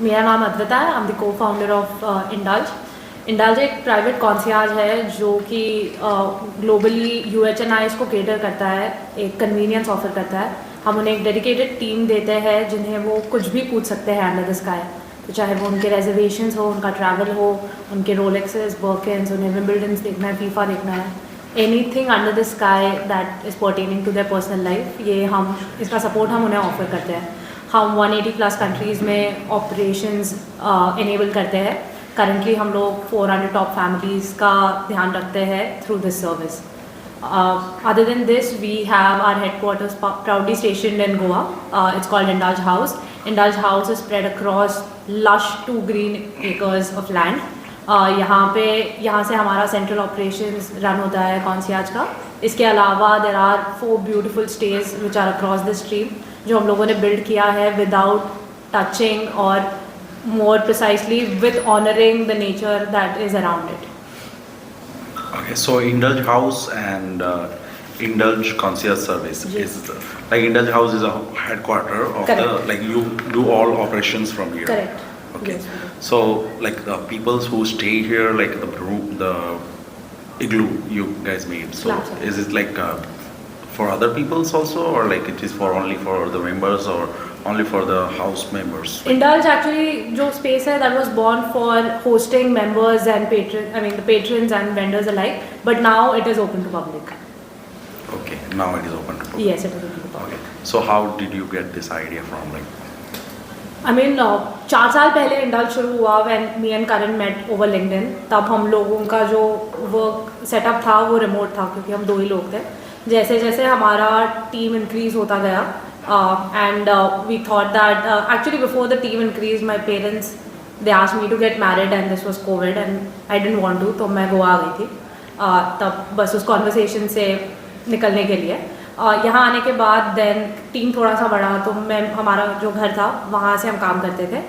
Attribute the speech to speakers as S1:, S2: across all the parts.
S1: मेरा नाम अद्विता है। आई एम द को फाउंडर ऑफ इंडल्ज। इंडल्ज एक प्राइवेट कॉन्सियाज है जो कि ग्लोबली यूएचएनआईज को केटर करता है, एक कन्वीनियंस ऑफर करता है। हम उन्हें एक डेडिकेटेड टीम देते हैं जिन्हें वो कुछ भी पूछ सकते हैं अंडर द स्काई। तो चाहे वो उनके रेजर्वेशंस हो, उनका ट्रैवल हो, उनके रोलेक्सेस, बर्किन्स, उन्हें विंबलडन्स देखना है, फीफा देखना है, anything under the sky that is pertaining to their personal life, ये हम इसका सपोर्ट हम उन्हें ऑफर करते हैं। हम 180 प्लस कंट्रीज़ में ऑपरेशंस इनेबल करते हैं। करंटली हम लोग 400 टॉप फैमिलीज़ का ध्यान रखते हैं through this service. Other than this, we have our headquarters proudly stationed in Goa. It's called Indulge House. Indulge House is spread across lush 2 green acres of land. यहाँ से हमारा central operations run होता है कॉन्सियाज का। इसके अलावा there are 4 beautiful stage which are across the stream, जो हम लोगों ने बिल्ड किया है विदाउट टचिंग और more precisely with honouring the nature that is around it.
S2: Okay, so Indulge House and Indulge Concierge Service
S1: Yes.
S2: is like Indulge House is a headquarter of
S1: Correct.
S2: the like you do all operations from here.
S1: Correct.
S2: Okay.
S1: Yes.
S2: So like the people who stay here, like the room, the igloo you guys made. So
S1: Flats, yeah.
S2: is it like for other peoples also, or like it is for only for the members, or only for the house members?
S1: Indulge actually जो space है that was born for hosting members and the patrons and vendors alike, but now it is open to public.
S2: Okay, now it is open to public.
S1: Yes, it is open to public.
S2: Okay. So how did you get this idea from, like?
S1: I mean, 4 साल पहले Indulge शुरू हुआ when me and Karan met over LinkedIn. तब हम लोगों का जो work setup था वो रिमोट था क्योंकि हम 2 ही लोग थे। जैसे जैसे हमारा टीम इंक्रीज होता गया and we thought that actually before the team increased, my parents they asked me to get married and this was COVID and I didn't want to, तो मैं गोवा आ गई थी तब बस उस कॉन्वर्सेशन से निकलने के लिए। यहाँ आने के बाद देन टीम थोड़ा सा बढ़ा तो हमारा जो घर था वहाँ से हम काम करते थे।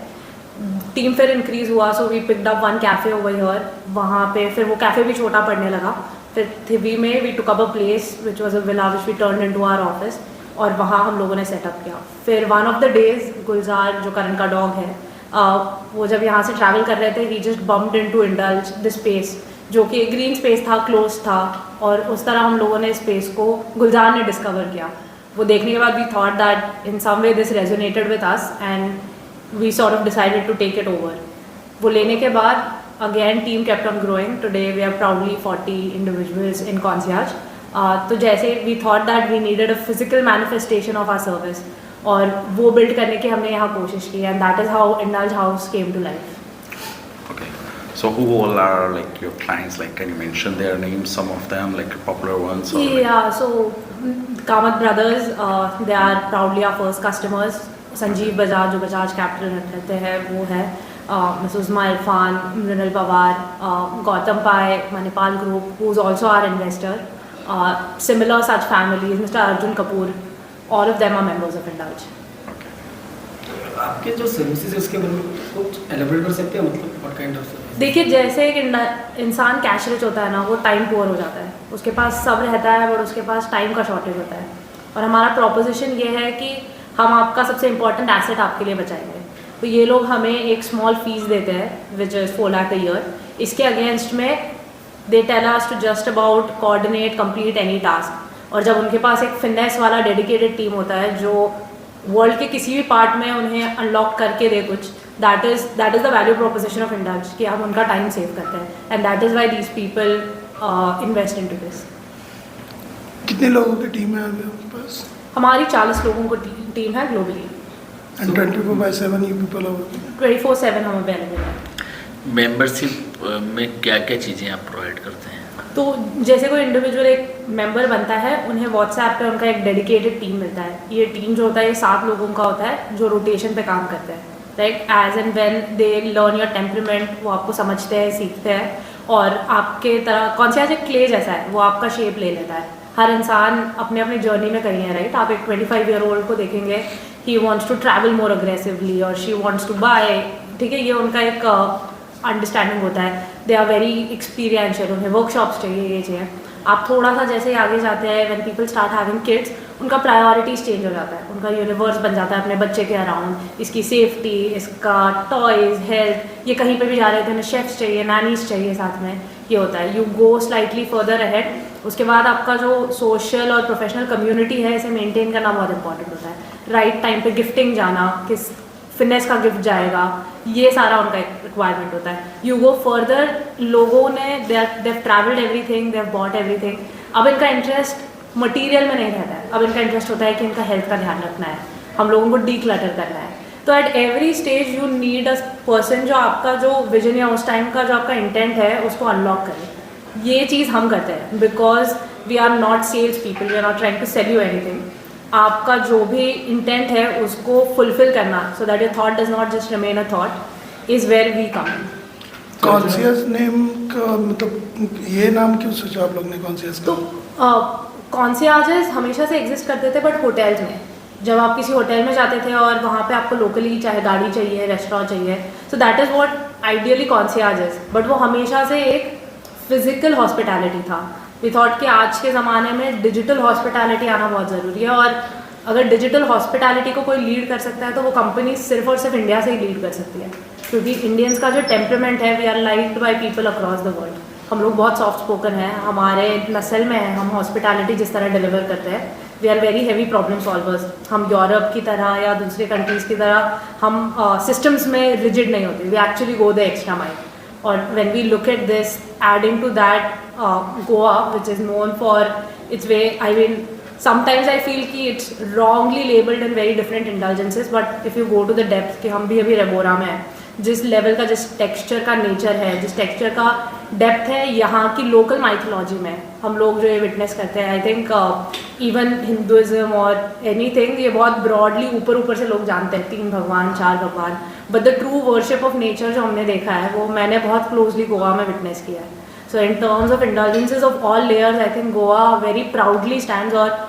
S1: टीम फिर इंक्रीज़ हुआ, so we picked up 1 cafe over here. वहाँ पे फिर वो कैफ़े भी छोटा पड़ने लगा। फिर थिवी में we took up a place which was a villa which we turn into our office, और वहाँ हम लोगों ने सेटअप किया। फिर one of the days Gulzar जो करण का डॉग है वो जब यहाँ से ट्रैवल कर रहे थे, he just bumped into Indulge the space, जो कि एक ग्रीन स्पेस था, क्लोज था, और उस तरह हम लोगों ने स्पेस को गुलजार ने डिस्कवर किया। वो देखने के बाद we thought that in some way this resonated with us and we sort of decided to take it over. वो लेने के बाद again team kept on growing. Today we have proudly 40 individuals in concierge. तो जैसे we thought that we needed a physical manifestation of our service, और वो build करने की हमने यहाँ कोशिश की, and that is how Indulge house came to life.
S2: Okay. So who all are like your clients? Like, can you mention their names? Some of them, like popular ones. Or
S1: Yeah, so Kamath Brothers, they are proudly our first customers. Sanjeev Bajaj जो Bajaj capital रहते हैं वो है, miss Uzma Irfan, Mrinal Pawar, Gautam Pai, Manipal group who is also our investor. Similar such families, Mr. Arjun Kapoor, all of them are members of Indulge.
S3: आपके जो services है उसके बारे में कुछ एलाबोरेट कर सकते हैं, मतलब व्हाट काइंड ऑफ सर्विस?
S1: देखिए, जैसे एक इंसान कैश रिच होता है ना, वो टाइम पुअर हो जाता है, उसके पास सब रहता है बट उसके पास टाइम का शॉर्टेज होता है। और हमारा प्रोपोजिशन ये है कि हम आपका सबसे इम्पॉर्टेंट एसेट आपके लिए बचाएंगे। तो ये लोग हमें एक स्मॉल फीस देते हैं which is 4 lakh a year. इसके अगेंस्ट में they tell us to just about coordinate complete any task. और जब उनके पास एक फिनेस वाला डेडिकेटेड टीम होता है जो वर्ल्ड के किसी भी पार्ट में उन्हें अनलॉक करके दे कुछ, that is the value proposition of Indulge, कि हम उनका टाइम सेव करते हैं, and that is why these people invest in to this.
S4: कितने लोगों की टीम है अभी आपके पास?
S1: हमारी 40 लोगों को टीम है globally,
S4: and 24/7 you people hour?
S1: 24/7 हम अवेलेबल हैं।
S5: मेंबरशिप में क्या क्या चीज़ें आप प्रोवाइड करते हैं?
S1: तो जैसे कोई इंडिविजुअल एक मेंबर बनता है, उन्हें व्हाट्सएप पे उनका एक डेडिकेटेड टीम मिलता है। ये टीम जो होता है ये 7 लोगों का होता है जो रोटेशन पे काम करते हैं। Like as and when they learn your temperament, वो आपको समझते हैं, सीखते हैं, और आपके तरह कॉन्सियस एक क्ले जैसा है, वो आपका शेप ले लेता है। हर इंसान अपने अपने जर्नी में कहीं है, राइट? आप एक 25 ईयर ओल्ड को देखेंगे, he wants to travel more aggressively और शी वॉन्ट्स टू बाय, ठीक है, ये उनका एक अंडरस्टैंडिंग होता है, दे आर वेरी एक्सपीरियंशियल, उन्हें वर्कशॉप्स चाहिए, ये चाहिए। आप थोड़ा सा जैसे ही आगे जाते हैं, when people start having kids, उनका प्रायोरिटीज़ चेंज हो जाता है, उनका यूनिवर्स बन जाता है अपने बच्चे के अराउंड, इसकी सेफ्टी, इसका टॉयज़, हेल्थ, ये कहीं पे भी जा रहे थे, उन्हें शेफ्स चाहिए, नैनीज चाहिए साथ में, ये होता है। You go slightly further ahead, उसके बाद आपका जो सोशल और प्रोफेशनल कम्युनिटी है, इसे मेंटेन करना बहुत इंपॉर्टेंट होता है। राइट टाइम पे गिफ्टिंग जाना, किस फिटनेस का गिफ्ट जाएगा, ये सारा उनका एक रिक्वायरमेंट होता है। यू गो फर्दर, लोगों ने they travelled everything, they have bought everything, अब इनका इंटरेस्ट मटेरियल में नहीं रहता है, अब इनका इंटरेस्ट होता है कि इनका हेल्थ का ध्यान रखना है, हम लोगों को डीक्लटर करना है। तो at every stage you need a person जो आपका जो विजन या उस टाइम का जो आपका इंटेंट है उसको अनलॉक करे। ये चीज़ हम करते हैं, because we are not sales people, we are not trying to sell you anything. आपका जो भी इंटेंट है उसको फुलफिल करना, so that your thought does not just remain a thought, is where we come in.
S4: Conscious name का मतलब ये नाम क्यों सोचा आप लोग ने कॉन्शियस
S1: तो
S4: का?
S1: कॉन्सियाजेस हमेशा से एग्जिस्ट करते थे, बट होटल्स में, जब आप किसी होटल में जाते थे और वहाँ पे आपको लोकली चाहे गाड़ी चाहिए, रेस्टोरेंट चाहिए, so that is what ideally concierges, but वो हमेशा से एक फिजिकल हॉस्पिटैलिटी था। वी थॉट कि आज के ज़माने में डिजिटल हॉस्पिटैलिटी आना बहुत ज़रूरी है, और अगर डिजिटल हॉस्पिटैलिटी को कोई लीड कर सकता है तो वो कंपनी सिर्फ और सिर्फ इंडिया से ही लीड कर सकती है, क्योंकि इंडियंस का जो टेम्परामेंट है, we are liked by people across the world. हम लोग बहुत सॉफ्ट स्पोकन हैं, हमारे नस्ल में है, हम हॉस्पिटैलिटी जिस तरह डिलीवर करते हैं, we are very heavy problem solvers. हम यूरोप की तरह या दूसरे कंट्रीज़ की तरह हम सिस्टम्स में रिजिड नहीं होते, we actually go the extra mile. और when we look at this, adding to that Goa which is known for its way, I mean sometimes I feel कि it's wrongly labeled in very different indulgences, but if you go to the depth कि हम भी अभी रेबोरा में हैं, जिस level का, जिस टेक्सचर का नेचर है, जिस टेक्सचर का डेप्थ है यहाँ की लोकल माइथोलॉजी में, हम लोग जो ये विटनेस करते हैं, आई थिंक इवन हिंदुज़म और एनीथिंग, ये बहुत ब्रॉडली ऊपर से लोग जानते हैं, 3 भगवान 4 भगवान, but the true worship of nature जो हमने देखा है वो मैंने बहुत क्लोजली गोवा में विटनेस किया है। So in terms of indulgences of all layers, I think Goa very proudly stands, और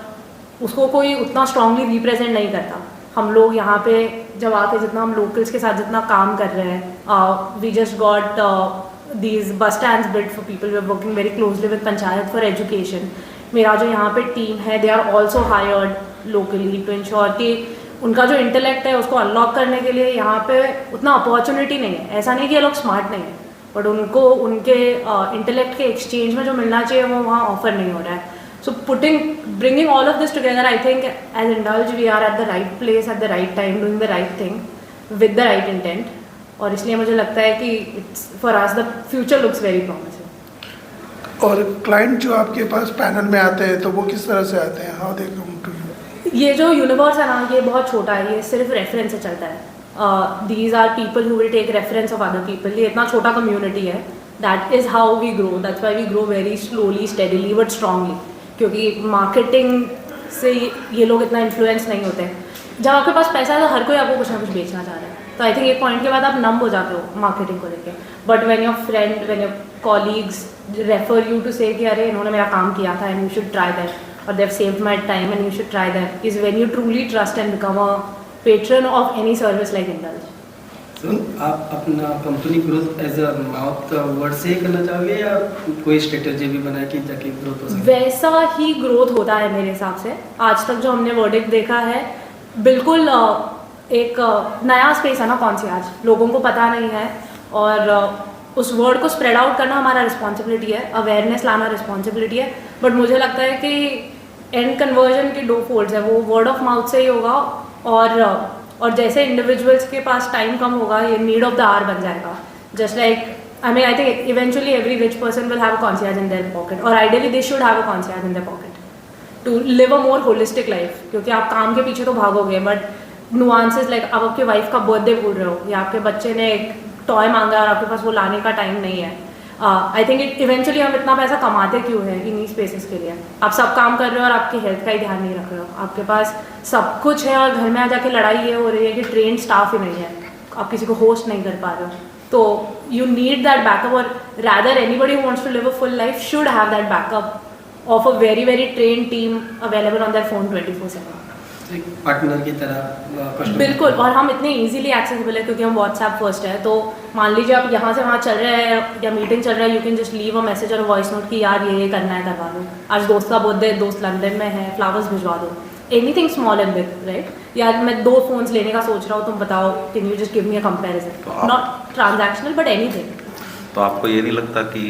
S1: उसको कोई उतना स्ट्रांगली रिप्रेजेंट नहीं करता। हम लोग यहाँ पे जब आके जितना हम लोकल्स के साथ जितना काम कर रहे हैं, we just got these bus stands build for people, we are working very closely with panchayat for education. मेरा जो यहाँ पे टीम है, they are also hired locally to ensure कि उनका जो इंटेलेक्ट है उसको अनलॉक करने के लिए यहाँ पे उतना अपॉर्चुनिटी नहीं है। ऐसा नहीं कि ये लोग स्मार्ट नहीं है, बट उनको उनके इंटेलेक्ट के एक्सचेंज में जो मिलना चाहिए वो वहाँ ऑफर नहीं हो रहा है। So bringing all of this together, I think as Indulge we are at the right place at the right time, doing the right thing with the right intent, और इसलिए मुझे लगता है कि it's for us the future looks very promising.
S4: और client जो आपके पास panel में आते हैं तो वो किस तरह से आते हैं? How they come to you?
S1: ये जो यूनिवर्स है ना, ये बहुत छोटा है, ये सिर्फ रेफरेंस से चलता है। These are people who will take reference of other people. ये इतना छोटा कम्युनिटी है, that is how we grow, that's why we grow very slowly, steadily but strongly, क्योंकि मार्केटिंग से ये लोग इतना इन्फ्लुएंस नहीं होते हैं। जब आपके पास पैसा है तो हर कोई आपको कुछ ना कुछ बेचना चाह रहा है, तो आई थिंक एक पॉइंट के बाद आप नम हो जाते हो मार्केटिंग को लेके। But when your friend, when your colleagues refer you to say कि अरे इन्होंने मेरा काम किया था and you should try that, और they have saved my time and you should try that, is when you truly trust and become a patron of any service like Indulge.
S3: Sir, आप अपना company growth as a mouth word से ही करना चाहोगे या कोई strategy भी बनाए कि ताकि ग्रोथ हो सके?
S1: वैसा ही ग्रोथ होता है मेरे हिसाब से। आज तक जो हमने वर्डिक्ट देखा है, बिल्कुल एक नया स्पेस है ना कॉन्सियाज, लोगों को पता नहीं है, और उस वर्ड को स्प्रेड आउट करना हमारा रिस्पॉन्सिबिलिटी है, अवेयरनेस लाना रिस्पॉन्सिबिलिटी है। बट मुझे लगता है कि एंड कन्वर्जन के 2 फोल्ड्स है, वो वर्ड ऑफ माउथ से ही होगा, और जैसे इंडिविजुअल्स के पास टाइम कम होगा, ये नीड ऑफ द आवर बन जाएगा। Just like I mean I think eventually every rich person will have a concierge in their pocket, और ideally they should have a concierge in their pocket to live a more holistic life. क्योंकि आप काम के पीछे तो भागोगे, but nuances like आप आपके wife का बर्थडे भूल रहे हो, या आपके बच्चे ने एक टॉय मांगा और आपके पास वो लाने का टाइम नहीं है। आई थिंक इवेंचुअली हम इतना पैसा कमाते क्यों है इन्हीं स्पेसेस के लिए? आप सब काम कर रहे हो और आपकी हेल्थ का ही ध्यान नहीं रख रहे हो, आपके पास सब कुछ है और घर में आ जाके लड़ाई ये हो रही है कि ट्रेन स्टाफ ही नहीं है, आप किसी को होस्ट नहीं कर पा रहे हो। तो यू नीड दैट बैकअप, और rather anybody who wants to live a full life should have that backup of a very very train team available on their phone 24/7।
S3: एक पार्टनर की तरह कस्टमर।
S1: बिल्कुल, और हम इतने इजीली एक्सेसिबल है क्योंकि हम व्हाट्सएप फर्स्ट है। तो मान लीजिए आप यहाँ से वहाँ चल रहे हैं या मीटिंग चल रहा है, you can just leave a message और वॉइस नोट कि यार ये करना है, करवा दो। आज दोस्त का बर्थडे, दोस्त लंदन में है, फ्लावर्स भिजवा दो। Anything small and big, right? यार मैं 2 फोन्स लेने का सोच रहा हूँ, तुम बताओ, can you just give me a comparison? Not transactional but anything.
S2: तो आपको ये नहीं लगता कि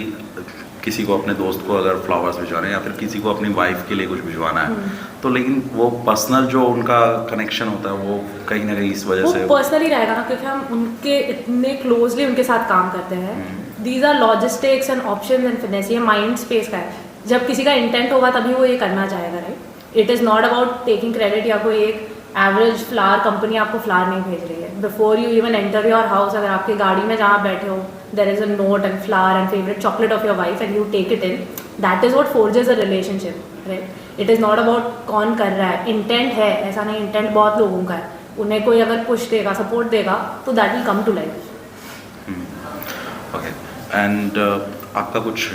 S2: किसी को अपने दोस्त को अगर फ्लावर्स भिजवाना है या फिर किसी को अपनी वाइफ के लिए कुछ भिजवाना है, तो लेकिन वो पर्सनल जो उनका कनेक्शन होता है वो कहीं ना कहीं इस वजह
S1: वो
S2: से
S1: पर्सनली रहेगा ना, क्योंकि हम उनके इतने क्लोजली उनके साथ काम करते हैं। These are logistics and options and finance. ये माइंड स्पेस का है। जब किसी का इंटेंट होगा तभी वो ये करना चाहेगा, right? It is not about taking credit या कोई एक एवरेज फ्लावर कंपनी आपको फ्लावर नहीं भेज रही है। Before you even enter your house, अगर आपकी गाड़ी में जहाँ बैठे हो there is a note and flower and favourite chocolate of your wife and you take it in, that is what forges a relationship, right? It is not about कौन कर रहा है। इंटेंट है, ऐसा नहीं, इंटेंट बहुत लोगों का है। उन्हें कोई अगर पुश देगा, सपोर्ट देगा, तो that will come to life.
S2: Okay. And आपका कुछ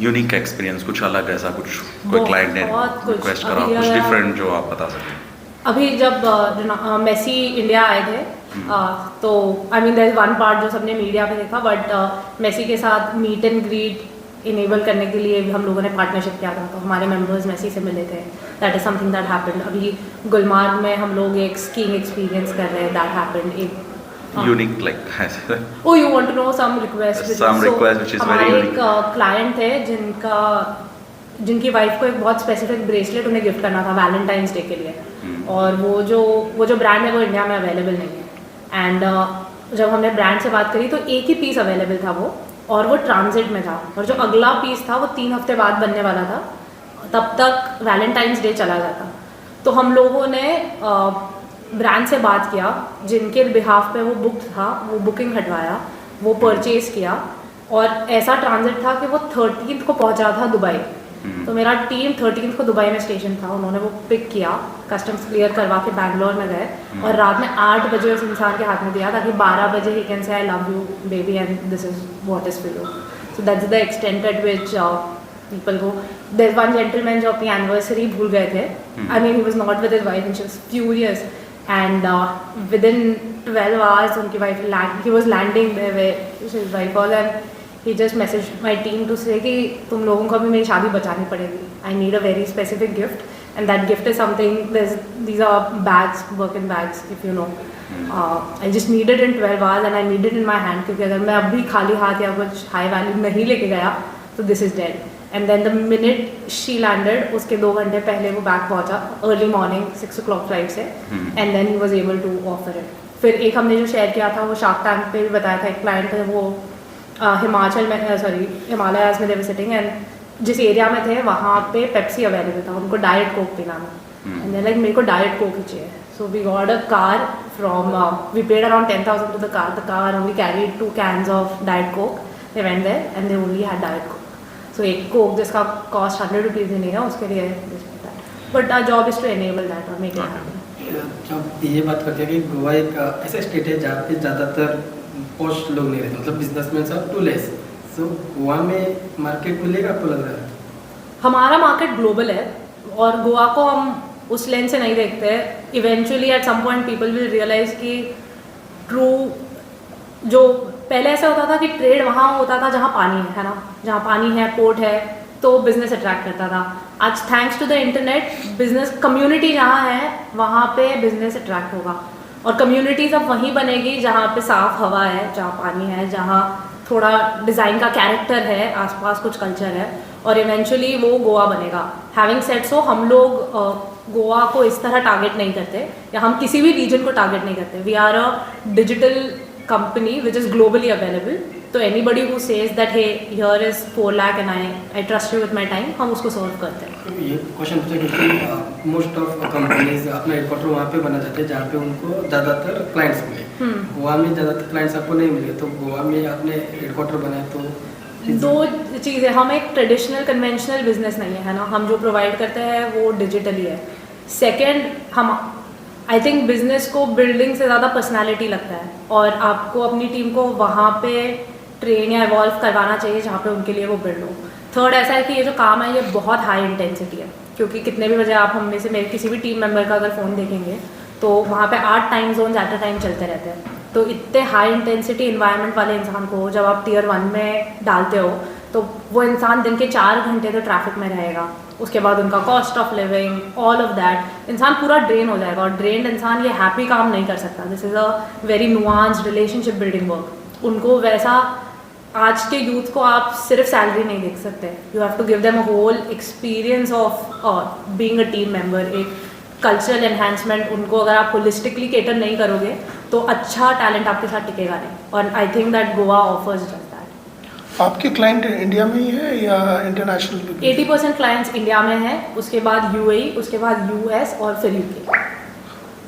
S2: यूनिक एक्सपीरियंस, कुछ अलग ऐसा कुछ कोई
S1: बहुत
S2: क्लाइंट ने
S1: कुछ।
S2: रिक्वेस्ट करा,
S1: अभी
S2: कुछ
S1: अगर-
S2: डिफरेंट जो आप बता सकें?
S1: अभी जब मेसी इंडिया आए थे, तो I mean there is one part जो सबने मीडिया पे देखा, बट मेसी के साथ मीट एंड ग्रीट इनेबल करने के लिए भी हम लोगों ने पार्टनरशिप किया था। तो हमारे मेंबर्स मेसी से मिले थे। That is something that happened. अभी गुलमार्ग में हम लोग एक स्कीइंग एक्सपीरियंस कर रहे हैं, दैट हैपेंड। एक
S2: यूनिक लाइक ऐसे
S1: Oh, you want to know some request?
S2: Some request which is very
S1: हमारे
S2: unique.
S1: एक क्लाइंट है जिनकी वाइफ को एक बहुत स्पेसिफिक ब्रेसलेट उन्हें गिफ्ट करना था वैलेंटाइंस डे के लिए, और वो जो ब्रांड है वो इंडिया में अवेलेबल नहीं है। एंड जब हमने ब्रांड से बात करी तो एक ही पीस अवेलेबल था वो, और वो ट्रांजिट में था, और जो अगला पीस था वो 3 हफ्ते बाद बनने वाला था, तब तक वैलेंटाइंस डे चला जाता। तो हम लोगों ने ब्रांड से बात किया जिनके बिहाफ पे वो बुक था, वो बुकिंग हटवाया, वो परचेज किया, और ऐसा ट्रांजिट था कि वो 13th को पहुंचा था दुबई। तो मेरा टीम 13th को दुबई में स्टेशन था, उन्होंने वो पिक किया, कस्टम्स क्लियर करवा के बैंगलोर में गए, और रात में 8 बजे उस इंसान के हाथ में दिया ताकि 12 बजे he can say I love you baby and this is what is for you. So that's the extent at which people go. There one gentleman जो अपनी एनिवर्सरी भूल गए थे, I mean he was not with his wife and she was furious, and within 12 hours उनकी wife he was landing there where his wife was, and he just messaged my team to say कि तुम लोगों को भी मेरी शादी बचानी पड़ेगी, I need a very specific gift, and that gift is something, these are bags, Birkin bags if you know, I just need it in 12 hours and I need it in my hand, क्योंकि अगर मैं अभी खाली हाथ या कुछ high value नहीं लेके गया तो this is dead. And then the minute she landed, उसके 2 घंटे पहले वो बैग पहुंचा, early morning 6 o'clock फ्लाइट से, and then he was able to offer it. फिर एक हमने जो शेयर किया था वो शार्क टैंक पे भी बताया था, एक क्लाइंट है वो हिमाचल में, हिमालयाज में दे वर सिटिंग, एंड जिस एरिया में थे वहाँ पे पेप्सी अवेलेबल था, उनको डाइट कोक पीना था, एंड लाइक मेरे को डाइट कोक ही चाहिए। So we got a car from, we paid around 10,000 to the car only carried 2 cans of Diet Coke, they went there and they only had Diet Coke. So एक Coke जिसका cost 100 rupees ही नहीं है उसके लिए, but our job is to enable that और make it happen.
S3: जब ये बात करते हैं कि गोवा एक ऐसा स्टेट है जहाँ पे ज़्यादातर पोस्ट लोग नहीं रहते, मतलब बिजनेसमैन सब टू लेस, सो गोवा में मार्केट मिलेगा आपको लग रहा है?
S1: हमारा मार्केट ग्लोबल है और गोवा को हम उस लेंस से नहीं देखते। Eventually at some point people will realise कि ट्रू, जो पहले ऐसा होता था कि ट्रेड वहाँ होता था जहाँ पानी है ना, जहाँ पानी है, पोर्ट है, तो बिजनेस अट्रैक्ट करता था। आज thanks to the internet business community जहाँ है वहाँ पे बिजनेस अट्रैक्ट होगा, और कम्युनिटीज अब वहीं बनेगी जहाँ पे साफ हवा है, जहाँ पानी है, जहाँ थोड़ा डिज़ाइन का कैरेक्टर है, आसपास कुछ कल्चर है, और इवेंचुअली वो गोवा बनेगा। हैविंग सेड सो, हम लोग गोवा को इस तरह टारगेट नहीं करते, या हम किसी भी रीजन को टारगेट नहीं करते। We are a digital company which is globally available, तो anybody who says that hey here is 4 lakh and I trust you with my time, हम उसको सर्व करते हैं।
S3: तो ये क्वेश्चन पूछा क्योंकि मोस्ट ऑफ कंपनीज अपना हेडक्वार्टर वहाँ पे बना जाते हैं जहाँ पे उनको ज़्यादातर क्लाइंट्स मिले। गोवा में ज़्यादातर क्लाइंट्स आपको नहीं मिले, तो गोवा में आपने हेडक्वार्टर बनाया तो
S1: 2 चीज़ें, हम एक ट्रेडिशनल कन्वेंशनल बिजनेस नहीं है ना, हम जो प्रोवाइड करते हैं वो डिजिटली है। सेकेंड, हम आई थिंक बिजनेस को बिल्डिंग से ज़्यादा पर्सनालिटी लगता है, और आपको अपनी टीम को वहाँ पे ट्रेन या इवॉल्व करवाना चाहिए जहाँ पे उनके लिए वो बिल्ड हो। थर्ड, ऐसा है कि ये जो काम है ये बहुत हाई इंटेंसिटी है, क्योंकि कितने भी बजे आप हम में से मेरे किसी भी टीम मेंबर का अगर फ़ोन देखेंगे तो वहाँ पे 8 time zone at a time चलते रहते हैं। तो इतने हाई इंटेंसिटी इन्वायरमेंट वाले इंसान को जब आप टियर 1 में डालते हो तो वो इंसान दिन के 4 घंटे तो ट्रैफिक में रहेगा, उसके बाद उनका cost of living, all of that, इंसान पूरा ड्रेन हो जाएगा। और ड्रेन्ड इंसान ये हैप्पी काम नहीं कर सकता। This is a very nuanced relationship building work. उनको वैसा आज के यूथ को आप सिर्फ सैलरी नहीं देख सकते, you have to give them a whole experience of being a team member, एक कल्चरल एनहांसमेंट। उनको अगर आप होलिस्टिकली केटर नहीं करोगे तो अच्छा टैलेंट आपके साथ टिकेगा नहीं। और I think that Goa offers just that.
S4: आपके क्लाइंट इंडिया में ही है या इंटरनेशनल?
S1: 80% क्लाइंट्स इंडिया में हैं, उसके बाद UAE, उसके बाद US और फिर UK।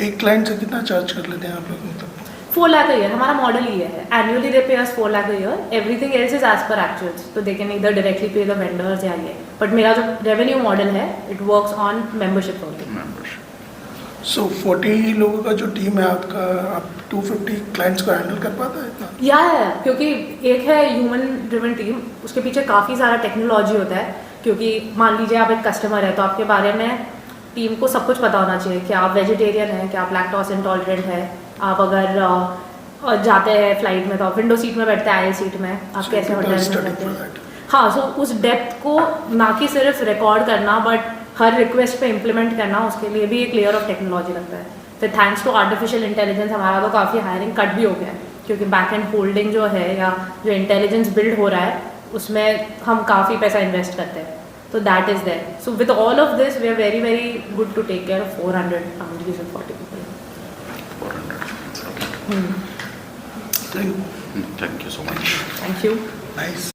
S4: एक क्लाइंट से कितना चार्ज कर लेते हैं आप लोग? मतलब
S1: 4 लाख a year, हमारा मॉडल ये है। Annually they pay us 4 lakh a year, everything else is as per actuals, तो they can either directly pay the vendors या ये। बट मेरा जो रेवेन्यू मॉडल है it works on membership only.
S4: So 40 लोगों का जो टीम है आपका, आप 250 क्लाइंट्स को हैंडल कर पाता है इतना?
S1: या क्योंकि एक है ह्यूमन ड्रिवन टीम, उसके पीछे काफ़ी सारा टेक्नोलॉजी होता है। क्योंकि मान लीजिए आप एक कस्टमर है तो आपके बारे में टीम को सब कुछ पता होना चाहिए कि आप वेजिटेरियन हैं, कि आप लैक्टोज इंटॉलरेंट है, आप अगर जाते हैं फ्लाइट में तो आप विंडो सीट में बैठते हैं, आयल सीट में, आप कैसे होटल में रहते हैं। हाँ, सो उस डेप्थ को ना कि सिर्फ रिकॉर्ड करना बट हर रिक्वेस्ट पे इम्प्लीमेंट करना, उसके लिए भी एक लेयर ऑफ टेक्नोलॉजी लगता है। फिर थैंक्स टू आर्टिफिशियल इंटेलिजेंस हमारा तो काफ़ी हायरिंग कट भी हो गया है, क्योंकि बैक एंड होल्डिंग जो है या जो इंटेलिजेंस बिल्ड हो रहा है उसमें हम काफ़ी पैसा इन्वेस्ट करते हैं। तो that is there. So with all of this we are very very good to take care of 400 families and 40 people.
S2: 400. Thank you so much.
S1: Thank you.
S4: Nice.